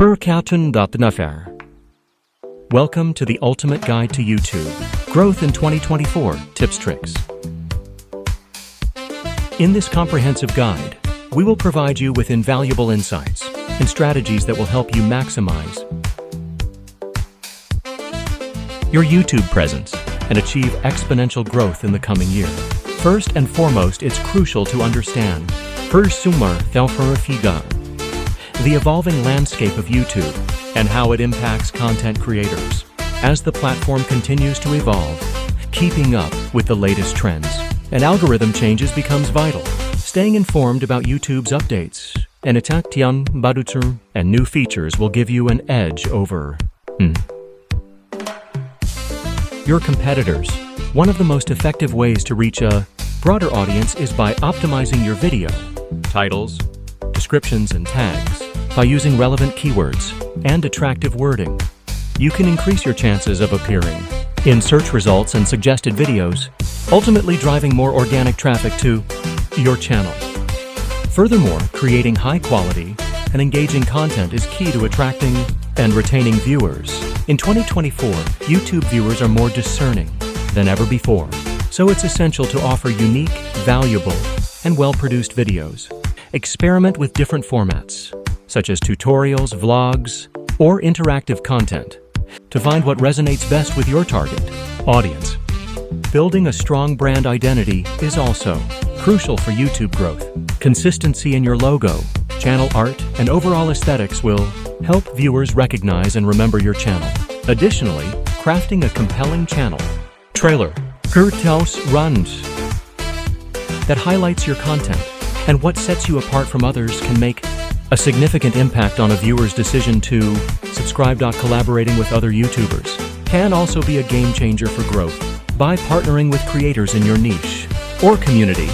Perkatun.nafar. Welcome to the ultimate guide to YouTube. Growth in 2024 Tips Tricks. In this comprehensive guide, we will provide you with invaluable insights and strategies that will help you maximize your YouTube presence and achieve exponential growth in the coming year. First and foremost, it's crucial to understand the evolving landscape of YouTube and how it impacts content creators. As the platform continues to evolve, keeping up with the latest trends and algorithm changes becomes vital. Staying informed about YouTube's updates and new features will give you an edge over your competitors. One of the most effective ways to reach a broader audience is by optimizing your video titles, descriptions, and tags. By using relevant keywords and attractive wording, you can increase your chances of appearing in search results and suggested videos, ultimately driving more organic traffic to your channel. Furthermore, creating high-quality and engaging content is key to attracting and retaining viewers. In 2024, YouTube viewers are more discerning than ever before, so it's essential to offer unique, valuable, and well-produced videos. Experiment with different formats, such as tutorials, vlogs, or interactive content, to find what resonates best with your target audience. Building a strong brand identity is also crucial for YouTube growth. Consistency in your logo, channel art, and overall aesthetics will help viewers recognize and remember your channel. Additionally, crafting a compelling channel trailer that highlights your content and what sets you apart from others can make a significant impact on a viewer's decision to subscribe. Collaborating with other YouTubers can also be a game changer for growth. By partnering with creators in your niche or community,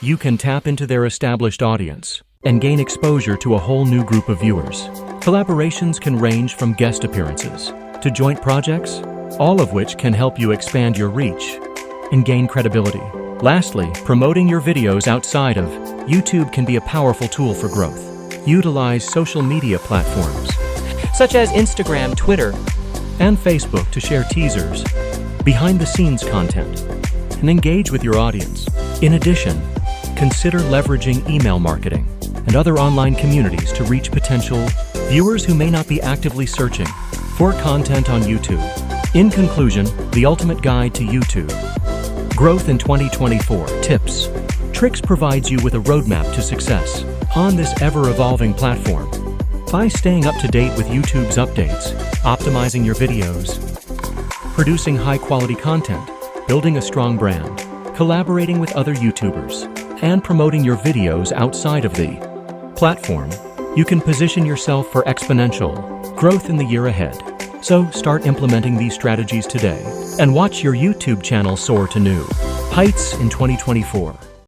you can tap into their established audience and gain exposure to a whole new group of viewers. Collaborations can range from guest appearances to joint projects, all of which can help you expand your reach and gain credibility. Lastly, promoting your videos outside of YouTube can be a powerful tool for growth. Utilize social media platforms such as Instagram, Twitter, and Facebook to share teasers, behind-the-scenes content, and engage with your audience. In addition, consider leveraging email marketing and other online communities to reach potential viewers who may not be actively searching for content on YouTube. In conclusion, the ultimate guide to YouTube growth in 2024 Tips Tricks provides you with a roadmap to success on this ever-evolving platform. By staying up to date with YouTube's updates, optimizing your videos, producing high-quality content, building a strong brand, collaborating with other YouTubers, and promoting your videos outside of the platform, you can position yourself for exponential growth in the year ahead. So start implementing these strategies today and watch your YouTube channel soar to new heights in 2024.